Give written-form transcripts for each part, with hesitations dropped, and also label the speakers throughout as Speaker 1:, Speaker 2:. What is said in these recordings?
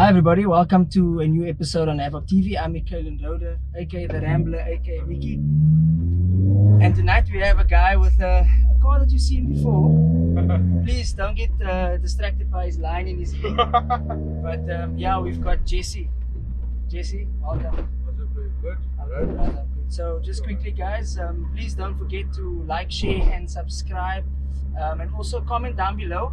Speaker 1: Hi everybody, welcome to a new episode on Havoc TV. I'm Mikaylin, Rhode, aka the Rambler, aka Mickey. And tonight we have a guy with a car that you've seen before. Please don't get distracted by his line in his ear. But yeah, we've got Jesse. Jesse, welcome.
Speaker 2: Was it pretty good?
Speaker 1: I'm good, brother, I'm good. So just quickly guys, please don't forget to like, share and subscribe. And also comment down below.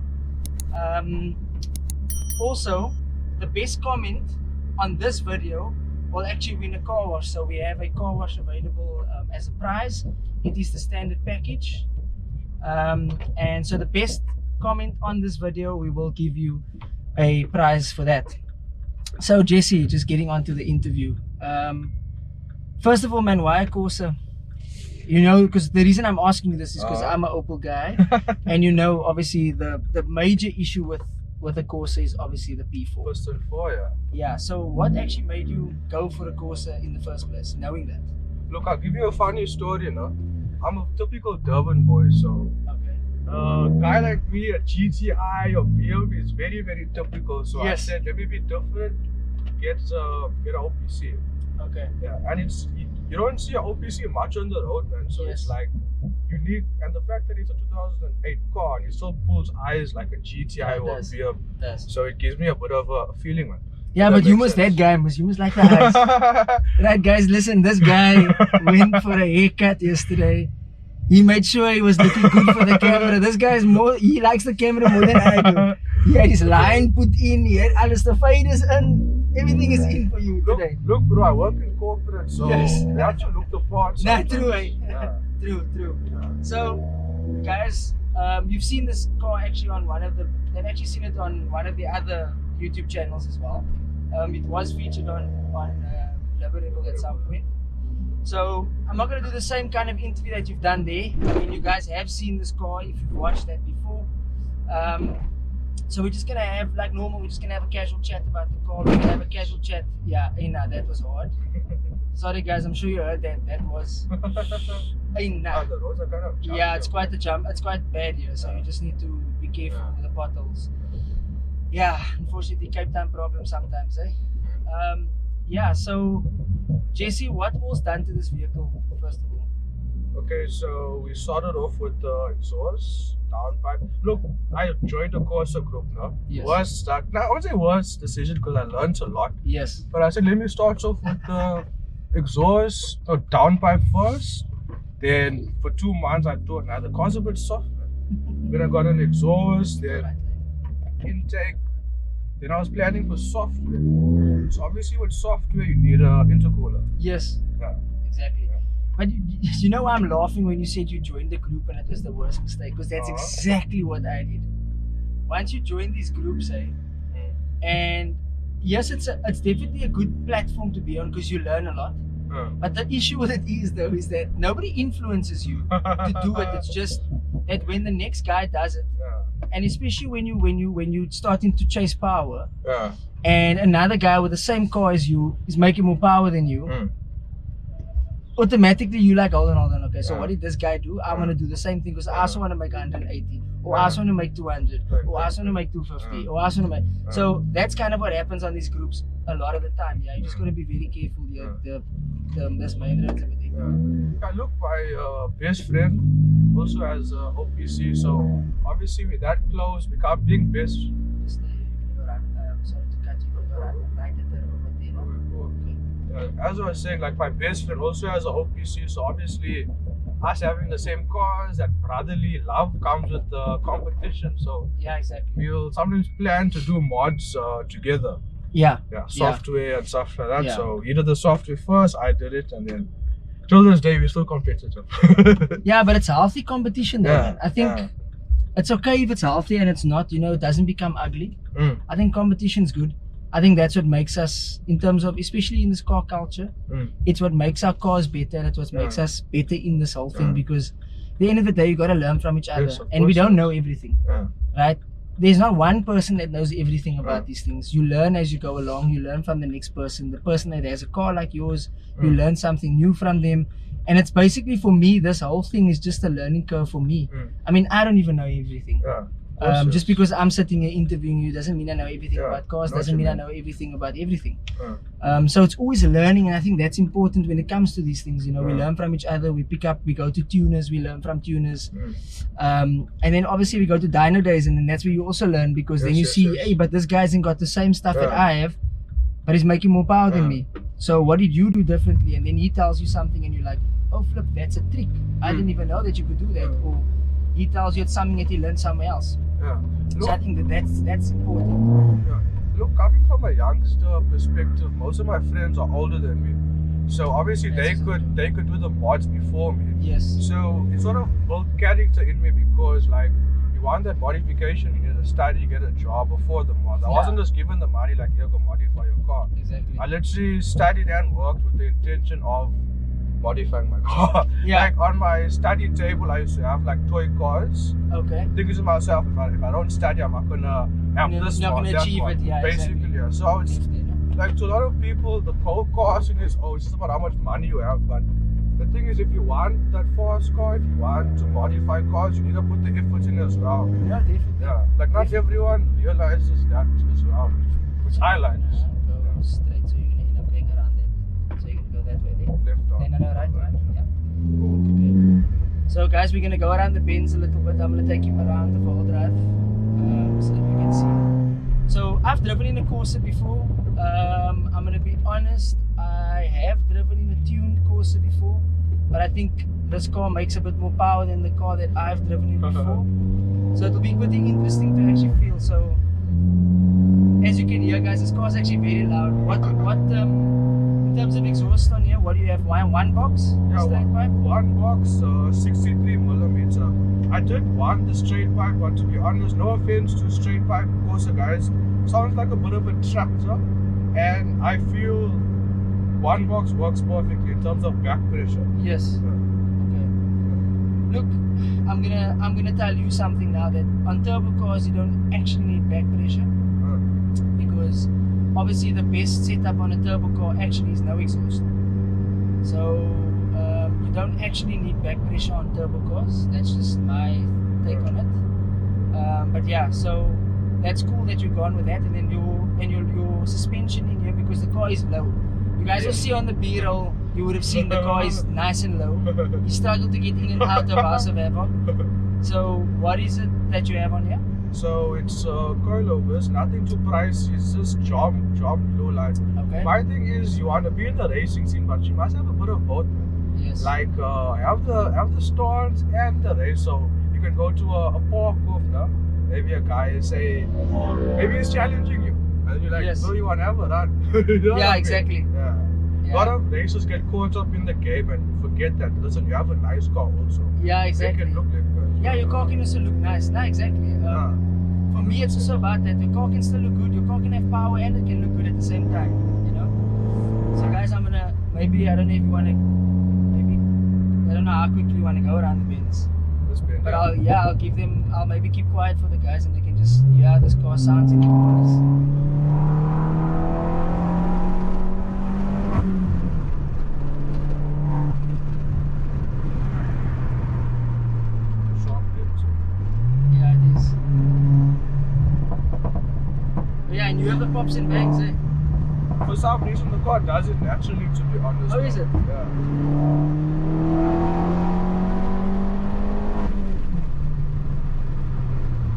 Speaker 1: Also, the best comment on this video will actually win a car wash. So we have a car wash available as a prize. It is the standard package, and so the best comment on this video, we will give you a prize for that. So Jesse, just getting on to the interview. First of all, man, why a Corsa? You know, because the reason I'm asking you this is because I'm an Opel guy, and you know, obviously the major issue with a Corsa is obviously the P4.
Speaker 2: Piston 4, yeah.
Speaker 1: Yeah, so what actually made you go for a Corsa in the first place, knowing that?
Speaker 2: Look, I'll give you a funny story, you know. I'm a typical Durham boy, so
Speaker 1: Okay.
Speaker 2: a guy like me, a GTI or BMW is very, very typical. So
Speaker 1: Yes.
Speaker 2: I said, let me be different, get an OPC.
Speaker 1: Okay.
Speaker 2: Yeah, and you don't see an OPC much on the road, man. So
Speaker 1: Yes.
Speaker 2: it's like unique, and the fact that it's a 2008 car and it still pulls eyes like a GTI
Speaker 1: Yeah, it
Speaker 2: or a
Speaker 1: does.
Speaker 2: BMW.
Speaker 1: Does.
Speaker 2: So it gives me a bit of a feeling, man.
Speaker 1: Yeah,
Speaker 2: That
Speaker 1: but you
Speaker 2: makes
Speaker 1: must
Speaker 2: sense.
Speaker 1: that guy, you must like the eyes. Right, guys, listen, this guy went for a haircut yesterday. He made sure he was looking good for the camera. This guy is he likes the camera more than I do. He had his line put in, he had alles, the fade is in, everything is in for you today.
Speaker 2: Look, bro, I work in corporate, so
Speaker 1: Yes.
Speaker 2: you have to look the part.
Speaker 1: Nah,
Speaker 2: sometimes.
Speaker 1: true, eh?
Speaker 2: Yeah.
Speaker 1: True. So, guys, you've seen this car actually on they've actually seen it on one of the other YouTube channels as well. It was featured on Liberable at some point. So, I'm not going to do the same kind of interview that you've done there. I mean, you guys have seen this car if you've watched that before. So we're just going to have, like normal, we're just going to have a casual chat about the car. We're going to have a casual chat. Yeah, that was hard. Sorry guys, I'm sure you heard that. That was...
Speaker 2: The roads are kind of jumpy.
Speaker 1: Yeah, it's quite a jump. It's quite bad here, so you just need to be careful with the potholes. Yeah, unfortunately, Cape Town problem sometimes, eh? Yeah, so Jesse, what was done to this vehicle first of all?
Speaker 2: Okay, so we started off with the exhaust, downpipe. Look, I joined the Corsa group now.
Speaker 1: Yes.
Speaker 2: Worst, now I won't say worst decision because I learned a lot.
Speaker 1: Yes.
Speaker 2: But I said, let me start off with the exhaust or downpipe first. Then for 2 months I thought, now the car's a bit soft. Then I got an exhaust, then intake. Then I was planning for software. So obviously with software you need an intercooler.
Speaker 1: Yes.
Speaker 2: Yeah.
Speaker 1: Exactly.
Speaker 2: Yeah.
Speaker 1: But you know why I'm laughing when you said you joined the group and it was the worst mistake? Because that's exactly what I did. Once you join these groups, and yes, it's definitely a good platform to be on because you learn a lot. But the issue with it is though is that nobody influences you to do it. It's just that when the next guy does it, and especially when you starting to chase power, and another guy with the same car as you is making more power than you, automatically you like, hold on, okay, so what did this guy do? I want to do the same thing because I also want to make 180, or I also want to make 200, or I also want to make 250, or I also want to make. So that's kind of what happens on these groups a lot of the time. Yeah, you just got to be very careful. This main road.
Speaker 2: Yeah, look, my best friend also has OPC, so obviously with that close, being best.
Speaker 1: Just sorry to cut you, but you're right at the road there.
Speaker 2: As I was saying, like my best friend also has an OPC, so obviously us having the same cars, that brotherly love comes with the competition. So
Speaker 1: Yeah, exactly.
Speaker 2: we'll sometimes plan to do mods together.
Speaker 1: Yeah.
Speaker 2: Software and stuff like that.
Speaker 1: Yeah.
Speaker 2: So he did the software first, I did it, and then till this day we're still competitive.
Speaker 1: Yeah, but it's healthy competition though,
Speaker 2: Yeah,
Speaker 1: man. I think it's okay if it's healthy and it's not, it doesn't become ugly. I think competition's good. I think that's what makes us, in terms of, especially in this car culture, it's what makes our cars better, and it's what makes us better in this whole thing, because at the end of the day, you got to learn from each other,
Speaker 2: Yes, of
Speaker 1: and we
Speaker 2: course.
Speaker 1: don't know everything, right? There's not one person that knows everything about these things. You learn as you go along. You learn from the next person. The person that has a car like yours, you learn something new from them. And it's basically, for me, this whole thing is just a learning curve for me. I mean, I don't even know everything. Just because I'm sitting here interviewing you doesn't mean I know everything about cars,
Speaker 2: know what
Speaker 1: doesn't
Speaker 2: you
Speaker 1: mean I
Speaker 2: mean.
Speaker 1: know everything about everything. So it's always learning, and I think that's important when it comes to these things. You know, we learn from each other, we pick up, we go to tuners, we learn from tuners. And then obviously we go to dyno days, and then that's where you also learn, because then you see, hey, but this guy hasn't got the same stuff that I have, but he's making more power than me. So what did you do differently? And then he tells you something and you're like, oh flip, that's a trick. I didn't even know that you could do that. Or he tells you it's something that he learned somewhere else. So I think that's important.
Speaker 2: Look, coming from a youngster perspective, most of my friends are older than me. So obviously they could do the mods before me.
Speaker 1: Yes.
Speaker 2: So it sort of built character in me, because like you want that modification, you need to study, get a job before the mod. I wasn't just given the money like, here, go modify your car.
Speaker 1: Exactly.
Speaker 2: I literally studied and worked with the intention of modifying my car. Like on my study table, I used to have like toy cars.
Speaker 1: Okay.
Speaker 2: Thinking to myself, if I don't study, I'm not gonna have this
Speaker 1: not
Speaker 2: one,
Speaker 1: gonna
Speaker 2: that
Speaker 1: achieve
Speaker 2: one.
Speaker 1: it. Yeah,
Speaker 2: Basically,
Speaker 1: exactly.
Speaker 2: So it's like, to a lot of people, the whole car thing is, it's just about how much money you have. But the thing is, if you want that fast car, if you want to modify cars, you need to put the effort in as well.
Speaker 1: Yeah, definitely.
Speaker 2: Like not everyone realizes that as well, which I like.
Speaker 1: Go straight, so you're gonna end up going around that. So you can go that way there.
Speaker 2: Left on.
Speaker 1: No, right? Yeah. Okay. So guys, we're gonna go around the bends a little bit. I'm gonna take him around the whole drive, so that we can see. So I've driven in a Corsa before. I'm gonna be honest, I have driven in a tuned Corsa before, but I think this car makes a bit more power than the car that I've driven in before. So it'll be pretty interesting to actually feel. So as you can hear, guys, this car is actually very loud. What in terms of exhaust on here, what do you have? One box? Straight pipe?
Speaker 2: One box, 63mm. I did want the straight pipe, but to be honest, no offense to straight pipe Corsa guys, sounds like a bit of a tractor, and I feel one box works perfectly in terms of back pressure.
Speaker 1: Yes. Okay. Look, I'm gonna tell you something now, that on turbo cars you don't actually need back pressure, because obviously the best setup on a turbo car actually is no exhaust. So you don't actually need back pressure on turbo cars. That's just my take on it. But yeah, so that's cool that you've gone with that, and then your suspension in here, because the car is low. You guys will see on the B-roll, you would have seen the car is nice and low. You struggle to get in and out of House of Havoc. So what is it that you have on here?
Speaker 2: So it's coilovers, nothing too pricey, it's just jump low light.
Speaker 1: Okay.
Speaker 2: My thing is, you want to be in the racing scene, but you must have a bit of both.
Speaker 1: Yes.
Speaker 2: Like have the storms and the race. So you can go to a park off now. Maybe a guy is saying, maybe he's challenging you, and you're like,
Speaker 1: Yes.
Speaker 2: no, you want to have a run. You know what I
Speaker 1: Yeah,
Speaker 2: mean?
Speaker 1: exactly.
Speaker 2: A lot of racers get caught up in the game and forget that, listen, you have a nice car also.
Speaker 1: Yeah, exactly.
Speaker 2: Make it look like that.
Speaker 1: Yeah, your car can also look nice. No, exactly. For me, it's also about that. Your car can still look good. Your car can have power and it can look good at the same time. You know. So, guys, I'm gonna maybe, I don't know if you wanna, I don't know how quickly you wanna go around the bends. But I'll maybe keep quiet for the guys, and they can just hear how this car sounds in the corners. Yeah, and you have the pops and bangs, eh?
Speaker 2: For some reason, the car does it naturally, to be honest.
Speaker 1: Oh, is it?
Speaker 2: Yeah.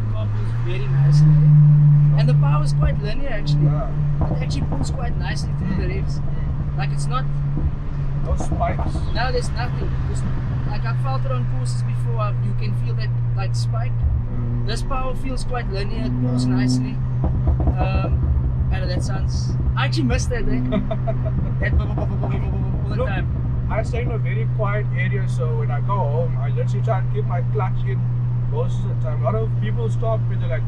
Speaker 1: The car pulls very nicely, eh? And the power is quite linear, actually.
Speaker 2: Yeah.
Speaker 1: It actually pulls quite nicely through the revs. Like, it's not...
Speaker 2: No spikes.
Speaker 1: No, there's nothing. Like, I've felt it on courses before, you can feel that, like, spike. This power feels quite linear, it pulls nicely. I know that sounds... I actually missed that, eh? That all the
Speaker 2: Look,
Speaker 1: time.
Speaker 2: I stay in a very quiet area, so when I go home, I literally try and keep my clutch in most of the time. A lot of people stop me, they're like,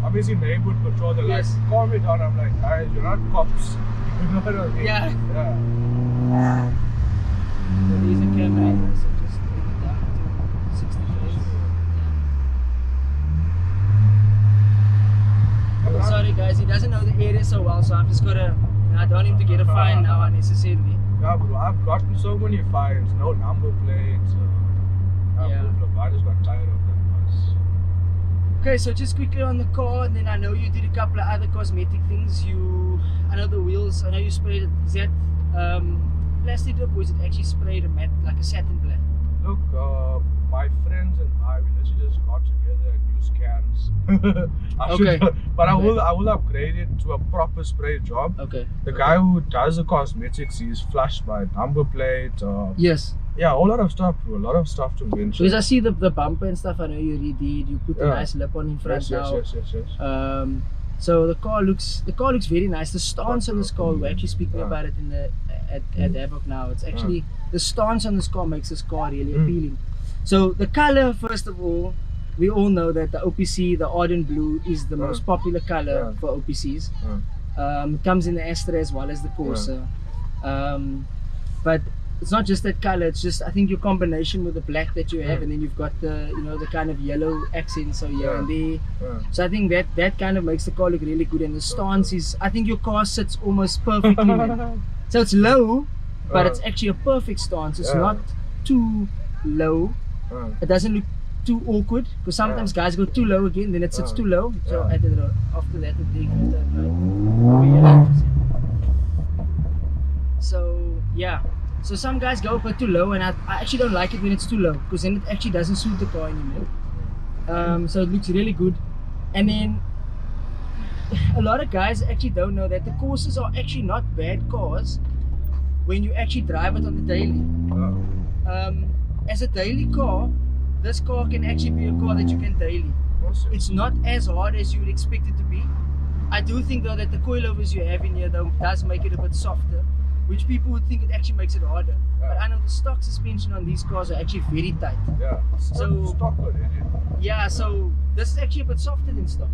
Speaker 2: obviously neighborhood patrol, they're
Speaker 1: Yes.
Speaker 2: like, calm me down. I'm like, guys, you're not cops. You know what I mean?
Speaker 1: Yeah.
Speaker 2: Yeah.
Speaker 1: There is a camera here, so just bring it down to 60 frames. Yeah. Sorry guys, he doesn't know the area so well, so I've just got to, I don't want him to get a fine now unnecessarily.
Speaker 2: Yeah, but I've gotten so many fines, no number plates.
Speaker 1: Yeah.
Speaker 2: I just got tired of them.
Speaker 1: Okay, so just quickly on the car, and then I know you did a couple of other cosmetic things. I know the wheels, I know you sprayed it. Is that plastic dip, or is it actually sprayed a matte, like a satin black?
Speaker 2: Look, my friends and I, we literally just got together and used cans. But I will upgrade it to a proper spray job.
Speaker 1: Okay.
Speaker 2: The guy who does the cosmetics, he's flushed by number plate.
Speaker 1: Yes.
Speaker 2: Yeah, a whole lot of stuff, bro. A lot of stuff to mention.
Speaker 1: Because I see the bumper and stuff. I know you redid. You put a nice lip on in front now.
Speaker 2: Yes.
Speaker 1: So the car looks very nice. The stance on this car, we're actually speaking about it in at Havoc now. It's actually the stance on this car makes this car really appealing. So the color, first of all, we all know that the OPC, the ardent blue, is the most popular color for OPCs. It comes in the Astra as well as the Corsa. But it's not just that color, it's just, I think, your combination with the black that you have, and then you've got the, you know, the kind of yellow accents here and there. So I think that kind of makes the car look really good, and the stance is, I think your car sits almost perfectly, man. So it's low, but it's actually a perfect stance. It's not too low. It doesn't look too awkward, because sometimes guys go too low again, then it sits too low. So after that, it takes So yeah. So some guys go a bit too low, and I actually don't like it when it's too low, because then it actually doesn't suit the car anymore. So it looks really good. And then a lot of guys actually don't know that the Corsas are actually not bad cars when you actually drive it on the daily. As a daily car, this car can actually be a car that you can daily. It's not as hard as you would expect it to be. I do think though that the coilovers you have in here though does make it a bit softer, which people would think it actually makes it harder. But I know the stock suspension on these cars are actually very tight.
Speaker 2: Yeah.
Speaker 1: So
Speaker 2: stock already.
Speaker 1: Yeah, so this is actually a bit softer than stock.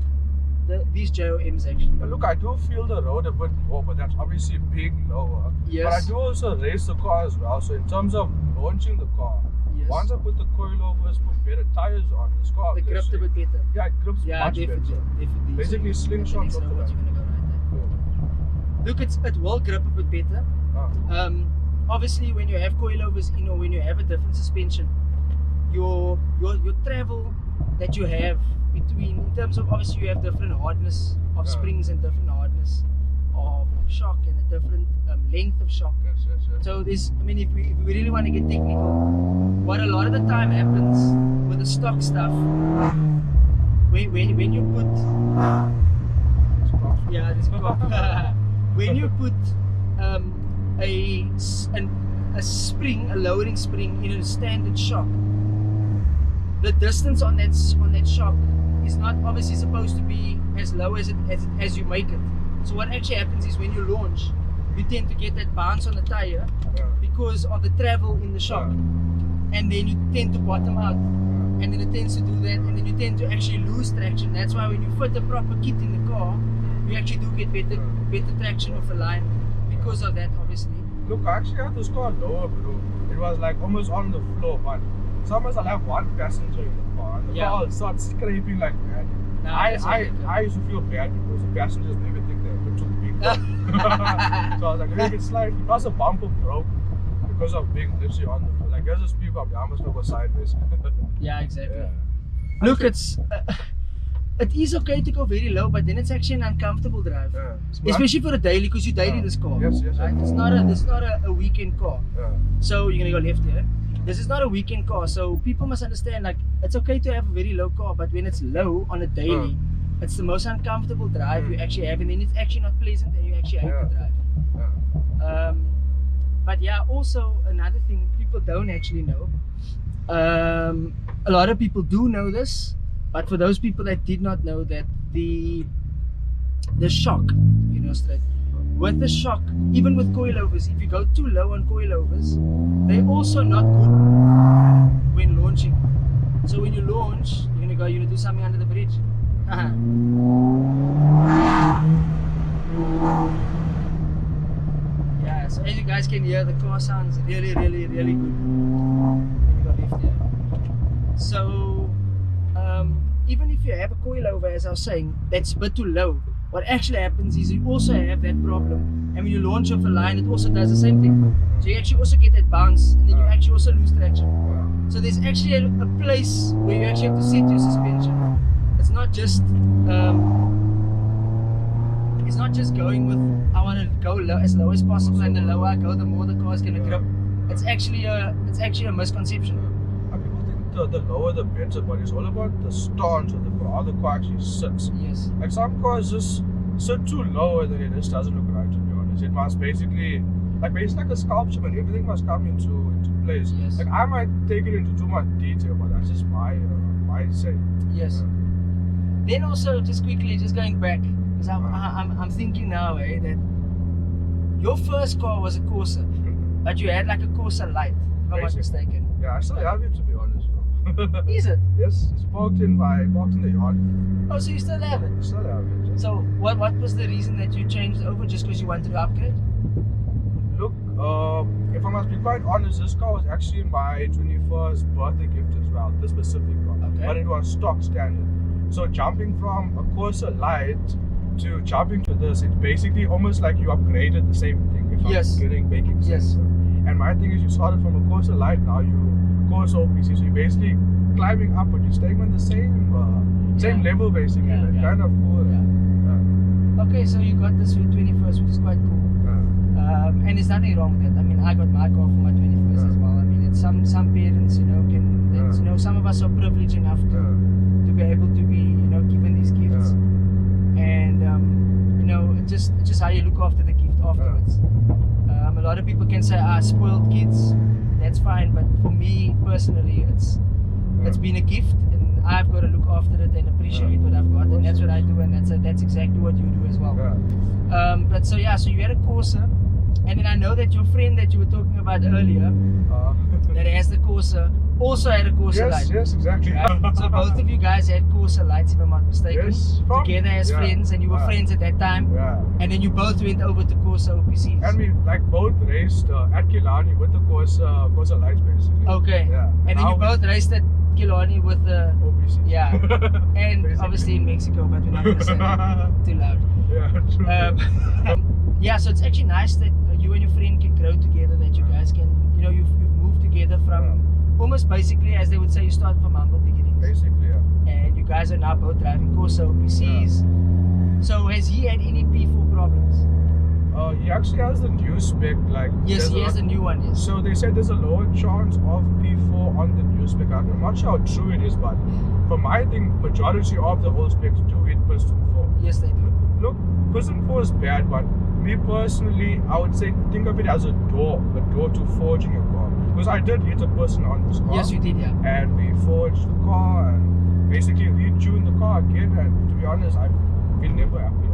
Speaker 1: These JOMs actually.
Speaker 2: But look, I do feel the road a bit more, but that's obviously big lower.
Speaker 1: Yes.
Speaker 2: But I do also race the car as well. So in terms of launching the car, once I put the coilovers, put better tires on, this car
Speaker 1: it gripped a bit better.
Speaker 2: Yeah, it grips much
Speaker 1: definitely,
Speaker 2: better.
Speaker 1: Definitely.
Speaker 2: Basically, slingshot.
Speaker 1: Look, it will grip a bit better. Obviously, when you have coilovers in, or when you have a different suspension, your travel that you have between, in terms of, obviously you have different hardness of springs and different hardness of shock, and a different length of shock. So this, I mean, if we really want to get technical, what a lot of the time happens with the stock stuff, when you put when you put a spring, a lowering spring in a standard shock, the distance on that shock is not obviously supposed to be as low as you make it. So what actually happens is when you launch, you tend to get that bounce on the tire because of the travel in the shock, and then you tend to bottom out, and then it tends to do that, and then you tend to actually lose traction. That's why when you fit a proper kit in the car, you actually do get better traction off the line because of that, obviously.
Speaker 2: Look, I actually had this car lower, bro. It was like almost on the floor, but sometimes I'll have one passenger in the car, and the car will start scraping like that. I used to feel bad because the passengers maybe think they're a bit too big. So I was like, maybe it's slightly, plus the bumper broke because of being literally on the, like, there's a speed up, I almost go sideways.
Speaker 1: Yeah, exactly. Look, it is okay to go very low, but then it's actually an uncomfortable drive, especially for a daily, because you daily this car.
Speaker 2: Yes.
Speaker 1: Right? It's not a weekend car. So you're gonna go left here. This is not a weekend car, so people must understand, like, it's okay to have a very low car, but when it's low on a daily, it's the most uncomfortable drive you actually have, and then it's actually not pleasant, and you actually hate the drive. But yeah, also another thing people don't actually know, a lot of people do know this, but for those people that did not know, that the shock, you know, straight with the shock, even with coilovers, if you go too low on coilovers, they're also not good when launching. So when you launch, you're gonna do something under the bridge. Yeah, so as you guys can hear, the car sounds really good. Let me go left here. So even if you have a coilover, as I was saying, that's a bit too low, what actually happens is you also have that problem, and when you launch off a line, it also does the same thing. So you actually also get that bounce, and then you actually also lose traction. So there's actually a place where you actually have to set your suspension. It's not just going with I want to go as low as possible, and the lower I go, the more the car is gonna grip. It's actually a misconception.
Speaker 2: People think the lower the better, but it's all about the stance of the car, how the car actually sits.
Speaker 1: Yes.
Speaker 2: Like some cars just sit too low and then it just doesn't look right, to be honest. It must basically like a sculpture, and everything must come into place.
Speaker 1: Yes.
Speaker 2: Like I might take it into too much detail, but that's just my say.
Speaker 1: Yes. Then also, just quickly, just going back, because I'm thinking now, that your first car was a Corsa, but you had like a Corsa Light, if I'm not mistaken.
Speaker 2: Yeah, I still have it, to be honest, bro.
Speaker 1: Is it?
Speaker 2: Yes, it's parked in the yard.
Speaker 1: Oh, so you still have it?
Speaker 2: I still have it. Yeah.
Speaker 1: So what was the reason that you changed over, just because you wanted to upgrade?
Speaker 2: Look, if I must be quite honest, this car was actually my 21st birthday gift as well, this specific car.
Speaker 1: Okay.
Speaker 2: But it was stock standard. So jumping from a Corsa Light to jumping to this, it's basically almost like you upgraded the same thing, if I'm getting making sense.
Speaker 1: Yes.
Speaker 2: And my thing is, you started from a Corsa Light, now you Corsa OPC, so you're basically climbing up, but you're staying on the same level basically. Kind of cool.
Speaker 1: Okay, so you got this for your 21st, which is quite cool. And there's nothing wrong with that. I mean, I got my car for my 21st as well. I mean, it's some parents, some of us are privileged enough to be able to be, given these gifts. And it's just how you look after the gift afterwards. A lot of people can say, spoiled kids. That's fine, but for me personally, it's been a gift, and I've got to look after it and appreciate what I've got, and that's what I do, and that's exactly what you do as well. But so you had a Corsa, and then I know that your friend that you were talking about earlier, that has the Corsa, also had a Corsa Light.
Speaker 2: Yes, exactly.
Speaker 1: Right? So both of you guys had Corsa Lights, if I'm not mistaken, together as friends, and you were friends at that time, and then you both went over to Corsa OPC.
Speaker 2: And we both raced at Killarney with the Corsa Lights basically.
Speaker 1: Okay.
Speaker 2: Yeah.
Speaker 1: And then you both raced at Killarney with the
Speaker 2: OPC.
Speaker 1: Yeah. And basically. Obviously in Mexico, but we're not going to say that too loud.
Speaker 2: Yeah, true.
Speaker 1: Yeah, so it's actually nice that you and your friend can grow together, that you guys can, you've moved together from almost basically, as they would say, you started from humble beginnings.
Speaker 2: Basically, yeah.
Speaker 1: And you guys are now both driving Corsa OPCs. So has he had any P4 problems?
Speaker 2: He actually has the new spec,
Speaker 1: yes, he has the new one, yes.
Speaker 2: So they said there's a lower chance of P4 on the new spec. I'm not sure how true it is, but for my thing, majority of the old specs do hit piston 4.
Speaker 1: Yes, they do.
Speaker 2: Look, piston 4 is bad, but me personally, I would say think of it as a door to forging your car. Because I did hit a piston on this car.
Speaker 1: Yes, you did, yeah.
Speaker 2: And we forged the car and basically retuned the car again, and to be honest, I've been never happy.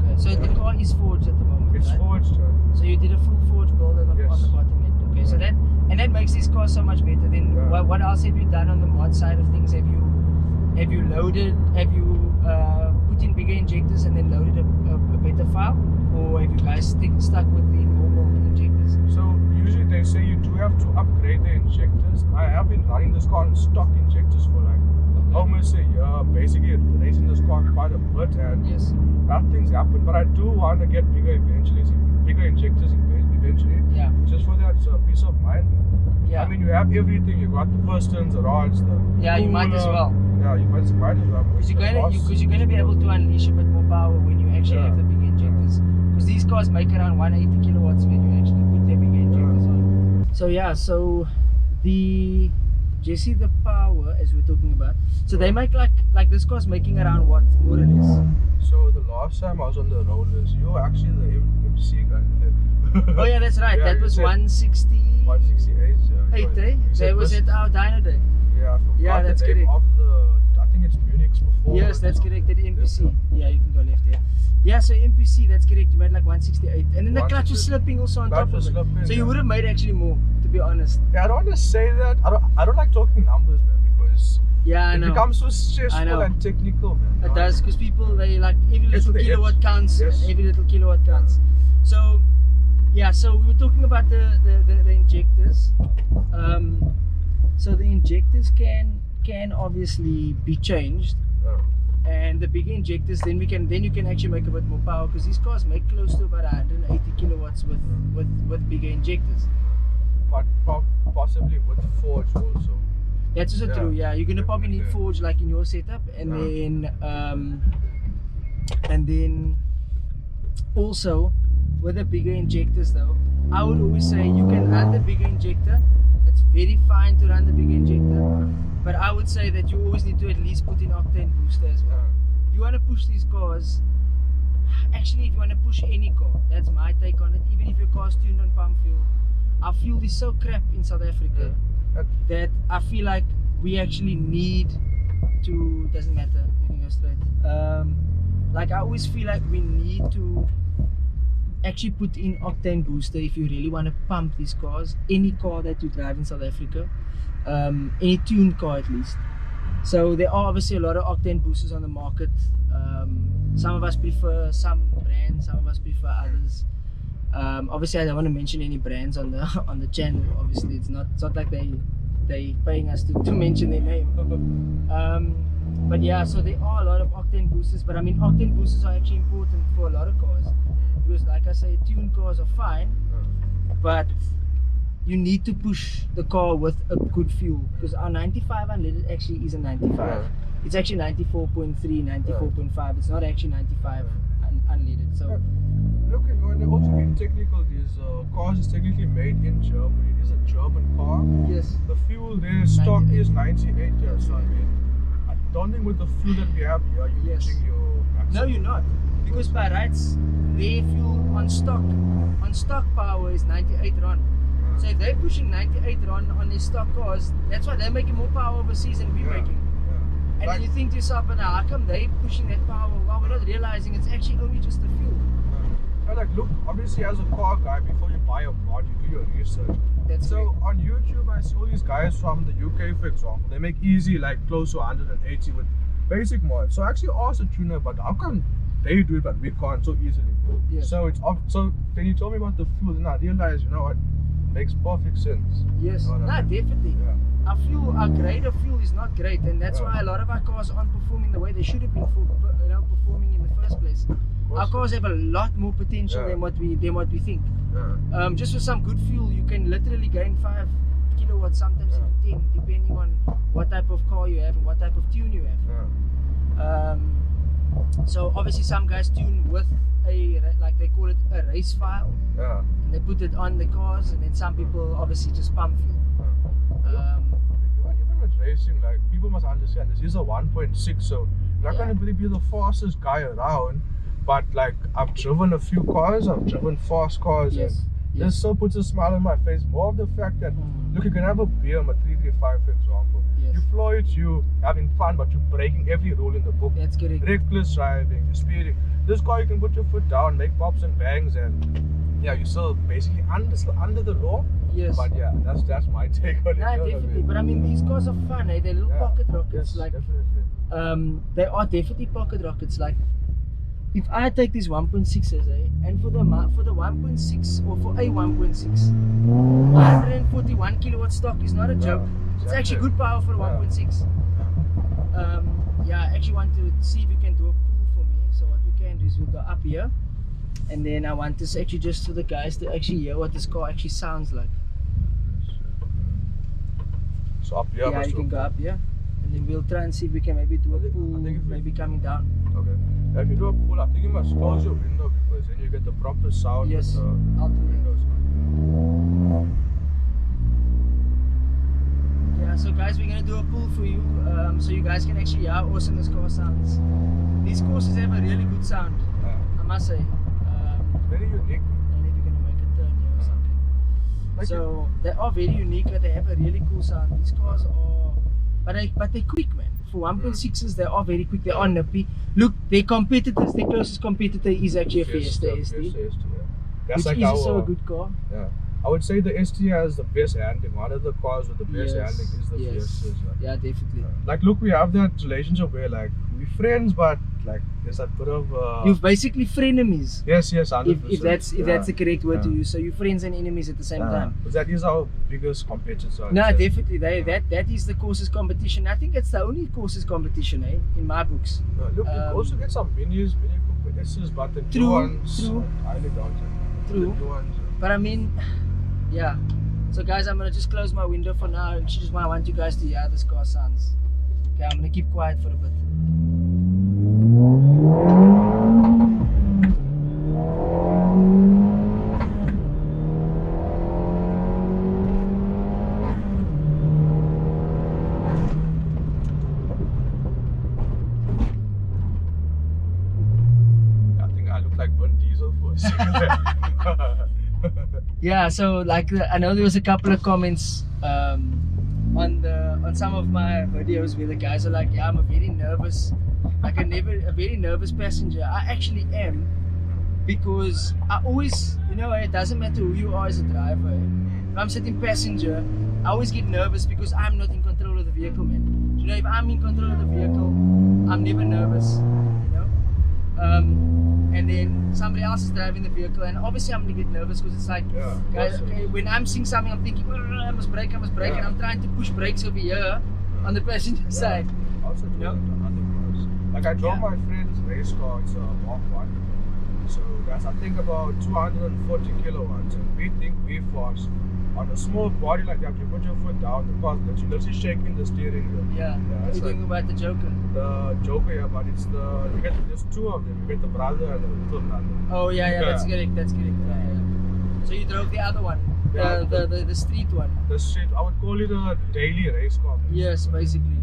Speaker 1: Okay, so the car is forged at the moment,
Speaker 2: It's
Speaker 1: right?
Speaker 2: forged.
Speaker 1: So you did a full forge build on the bottom end. Okay, so that makes this car so much better. Then what else have you done on the mod side of things? Have you loaded? Have you put in bigger injectors and then loaded a better file, or have you guys stuck with the normal injectors?
Speaker 2: So usually they say you do have to upgrade the injectors. I have been running this car on stock injectors for almost a year, basically racing this car quite a bit, and nothing's happened. But I do want to get bigger injectors eventually. Yeah. Just for that peace of mind. Yeah. I mean, you have everything. You got the pistons, the rods, the
Speaker 1: you might as well.
Speaker 2: Yeah, you might as well.
Speaker 1: Because you're gonna be able to unleash a bit more power when you actually have the big injectors. Because these cars make around 180 kilowatts when you actually put their big injectors on. So so the power, as we were talking about, so they make like this car's making around what, more or less?
Speaker 2: So the last time I was on the rollers, you were actually the MC guy.
Speaker 1: Oh yeah, that's right. That was 168. That was at our dyno day.
Speaker 2: Yeah,
Speaker 1: that's correct.
Speaker 2: I think it's Munich's before.
Speaker 1: Yes, that's correct. At MPC. Yeah, you can go left there. Yeah, so MPC, that's correct. You made like 168, and then the clutch was slipping also on top of it. So you would have made actually more, to be honest.
Speaker 2: Yeah, I don't want to say that. I don't like talking numbers, man, because it becomes so stressful and technical, man.
Speaker 1: It does, because people, they like every little kilowatt counts. Every little kilowatt counts. So yeah, so we were talking about the injectors. So the injectors can obviously be changed. And the bigger injectors, then you can actually make a bit more power, because these cars make close to about 180 kilowatts with bigger injectors.
Speaker 2: But possibly with forged also.
Speaker 1: That's also true. Yeah, you're gonna probably need
Speaker 2: Definitely.
Speaker 1: forge like in your setup, and then also with the bigger injectors though, I would always say you can run the bigger injector. It's very fine to run the bigger injector, but I would say that you always need to at least put in octane booster as well. If you want to push these cars, actually if you want to push any car, that's my take on it, even if your car's tuned on pump fuel, our fuel is so crap in South Africa that I feel like we actually need to, doesn't matter, you can go straight, like I always feel like we need to actually put in octane booster if you really want to pump these cars, any car that you drive in South Africa, any tuned car at least. So there are obviously a lot of octane boosters on the market. Some of us prefer some brands, some of us prefer others. Obviously I don't want to mention any brands on the channel. Obviously it's not like they paying us to mention their name. But yeah, so there are a lot of octane boosters, but I mean octane boosters are actually important for a lot of cars, because like I say, tuned cars are fine, but you need to push the car with a good fuel, because our 95 unleaded actually is a 95. It's actually 94.3, 94.5. It's not actually 95 unleaded. So
Speaker 2: look, and also being technical, these cars is technically made in Germany. It is a German car.
Speaker 1: yes,
Speaker 2: The fuel there stock
Speaker 1: 98.
Speaker 2: is 98 years. So I mean, I don't think with the fuel that we have here, you're
Speaker 1: Yes.
Speaker 2: reaching your maximum.
Speaker 1: no, you're not, because by rights their fuel on stock power is 98 rand. So if they're pushing 98 rand on their stock cars, that's why they're making more power overseas than we're making. And
Speaker 2: Like-
Speaker 1: then you think to yourself, but how come they pushing that power? Well, we're not realizing it's actually only just the fuel.
Speaker 2: So like, look, obviously as a car guy, before you buy a mod, you do your research.
Speaker 1: That's
Speaker 2: So
Speaker 1: correct.
Speaker 2: on YouTube, I see all these guys from the UK, for example. They make easy, like close to 180 with basic mods. So I actually asked the tuner, but how come they do it, but we can't so easily?
Speaker 1: Yes.
Speaker 2: So so then you told me about the fuel, and I realized, you know what, makes perfect sense.
Speaker 1: Yes,
Speaker 2: You know what I
Speaker 1: no,
Speaker 2: mean?
Speaker 1: definitely.
Speaker 2: Yeah.
Speaker 1: Our grade of fuel is not great, and that's why a lot of our cars aren't performing the way they should have been performing in the first place. Our cars have a lot more potential than what we think.
Speaker 2: Yeah.
Speaker 1: Just with some good fuel, you can literally gain 5 kilowatts, sometimes even 10, depending on what type of car you have and what type of tune you have.
Speaker 2: Yeah.
Speaker 1: So obviously some guys tune with like they call it a race file,
Speaker 2: Yeah.
Speaker 1: and they put it on the cars, and then some people obviously just pump fuel.
Speaker 2: Even with racing, like, people must understand this is a 1.6, so you're not gonna really be the fastest guy around. But like, I've driven a few cars, I've driven fast cars,
Speaker 1: Yes,
Speaker 2: and
Speaker 1: yes.
Speaker 2: this still puts a smile on my face. More of the fact that, look, you can have a BM, a 335, for example.
Speaker 1: Yes.
Speaker 2: You fly it, you having fun, but you're breaking every rule in the book.
Speaker 1: That's correct.
Speaker 2: Reckless driving, you're speeding. This car, you can put your foot down, make pops and bangs, and yeah, you're still basically under the law.
Speaker 1: Yes.
Speaker 2: But yeah, that's my take on it.
Speaker 1: Nah,
Speaker 2: you know what I
Speaker 1: definitely.
Speaker 2: mean?
Speaker 1: But I mean, these cars are fun, eh? They're little
Speaker 2: Yeah.
Speaker 1: pocket rockets.
Speaker 2: Yes,
Speaker 1: Like,
Speaker 2: definitely.
Speaker 1: they are definitely pocket rockets. Like, if I take these 1.6s, and for the 1.6 or for a 1.6, 141 kilowatt stock is not a joke. It's
Speaker 2: exactly.
Speaker 1: actually good power for a 1.6. Yeah, I actually want to see if you can do a pull for me. So what we can do is we'll go up here, and then I want this actually just for the guys to actually hear what this car actually sounds like.
Speaker 2: So up here,
Speaker 1: Yeah, you can go up here, and then we'll try and see if we can maybe do a
Speaker 2: I think
Speaker 1: pull,
Speaker 2: if we-
Speaker 1: maybe coming down.
Speaker 2: Okay. If you do a pull, I think you must close your window, because then you get the proper sound.
Speaker 1: Yes,
Speaker 2: with
Speaker 1: I'll
Speaker 2: the
Speaker 1: do that.
Speaker 2: windows.
Speaker 1: Yeah, so guys, we're gonna do a pull for you, so you guys can actually hear how awesome this car sounds. These courses have a really good sound,
Speaker 2: Yeah.
Speaker 1: I must say.
Speaker 2: It's very unique.
Speaker 1: And if you're gonna make a turn here or something.
Speaker 2: Like
Speaker 1: So they are very unique, but they have a really cool sound. These cars are, but they're quick, man. For 1.6s, they are very quick. They are nippy. Look, their competitors, their closest competitor is actually a Fiesta ST,
Speaker 2: Fiesta ST, yeah. That's
Speaker 1: which
Speaker 2: like
Speaker 1: is also a
Speaker 2: our,
Speaker 1: good car.
Speaker 2: yeah. I would say the ST has the best handling. One of the cars with the best
Speaker 1: Yes,
Speaker 2: handling is the
Speaker 1: yes.
Speaker 2: Fiestas.
Speaker 1: Yeah, definitely.
Speaker 2: Like, look, we have that relationship where, like, we're friends, but like there's that bit of
Speaker 1: You've basically frenemies.
Speaker 2: yes, 100%.
Speaker 1: If that's the correct word to
Speaker 2: Yeah.
Speaker 1: use. So you're friends and enemies at the same time.
Speaker 2: Because that is our biggest competitor. I'd
Speaker 1: No,
Speaker 2: say.
Speaker 1: definitely. That is the courses competition. I think it's the only courses competition, in my books.
Speaker 2: Look, you also get some minis, mini Coopers, but the new
Speaker 1: True,
Speaker 2: ones,
Speaker 1: true.
Speaker 2: I highly doubt it.
Speaker 1: True.
Speaker 2: The new ones,
Speaker 1: But I mean, yeah, So guys, I'm gonna just close my window for now. I just want you guys to hear how this car sounds. Okay, I'm gonna keep quiet for a bit.
Speaker 2: I think I look like Vin Diesel for a second.
Speaker 1: Yeah, so like I know there was a couple of comments on some of my videos where the guys are like, yeah, I'm a very nervous, like a very nervous passenger. I actually am, because I always, you know, it doesn't matter who you are as a driver. If I'm sitting passenger, I always get nervous because I'm not in control of the vehicle, man. You know, if I'm in control of the vehicle, I'm never nervous, you know. And then somebody else is driving the vehicle, and obviously I'm gonna get nervous because it's like, guys, okay, when I'm seeing something, I'm thinking, oh, I must brake, and I'm trying to push brakes over here on the passenger side.
Speaker 2: Also, do other cars. Like I drove my friend's race car, it's a Mark 1. So that's, I think, about 240 kilowatts, and we think we're fast. On a small body like that, you put your foot down, the car's literally shaking the steering wheel.
Speaker 1: Yeah, you're thinking about the Joker.
Speaker 2: The Joker, yeah, but it's there's two of them. You get the brother and the little brother.
Speaker 1: Oh yeah, that's correct. Yeah. So you drove the other one, the street one.
Speaker 2: The street, I would call it a daily race car.
Speaker 1: Yes, basically.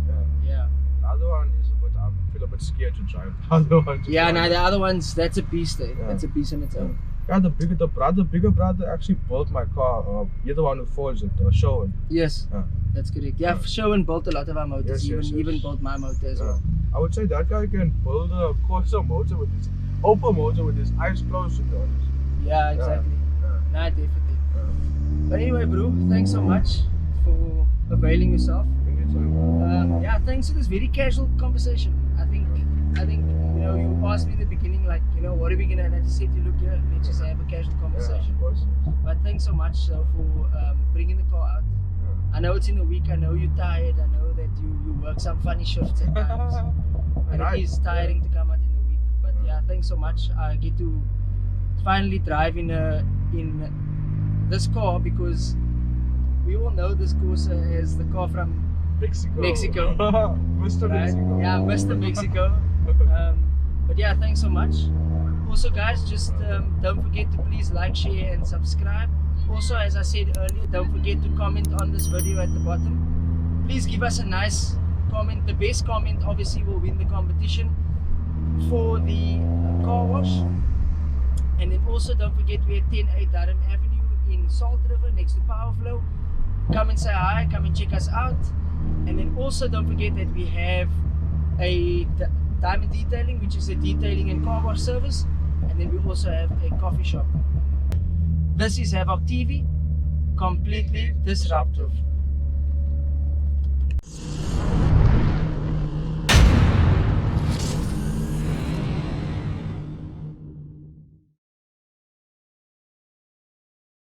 Speaker 1: Yeah.
Speaker 2: The other one is I feel a bit scared to drive. The other one.
Speaker 1: Yeah, no, the other one's, that's a beast. That's a beast in its own.
Speaker 2: Yeah, the bigger brother actually built my car. You're the one who forged it, Showen.
Speaker 1: Yes, that's correct. Yeah, Showen built a lot of our motors, even built my motor as well.
Speaker 2: I would say that guy can build a Corsa motor with his Opel motor with his eyes closed, to be honest.
Speaker 1: Yeah, exactly. No, definitely. But anyway, bro, thanks so much for availing yourself. Yeah, thanks for this very casual conversation. I think you know, you asked me in the beginning, like, you know, what are we gonna, and I just said, look here, let's just have a casual conversation.
Speaker 2: Of course.
Speaker 1: But thanks so much for bringing the car out. I know it's in the week, I know you're tired, I know that you work some funny shifts at times, and it is tiring to come out in the week. But yeah, thanks so much. I get to finally drive in this car, because we all know this Corsa as the car from Mexico.
Speaker 2: Mr.
Speaker 1: Right?
Speaker 2: Mexico.
Speaker 1: Yeah, Mr. Mexico. But yeah, thanks so much. Also guys, just don't forget to please like, share and subscribe. Also, as I said earlier, don't forget to comment on this video at the bottom. Please give us a nice comment. The best comment obviously will win the competition for the car wash. And then also don't forget, we're at 108 Durham Avenue in Salt River next to Power Flow. Come and say hi, come and check us out. And then also don't forget that we have a diamond detailing, which is a detailing and car wash service. And then we also have a coffee shop. This is Havoc TV, completely disruptive.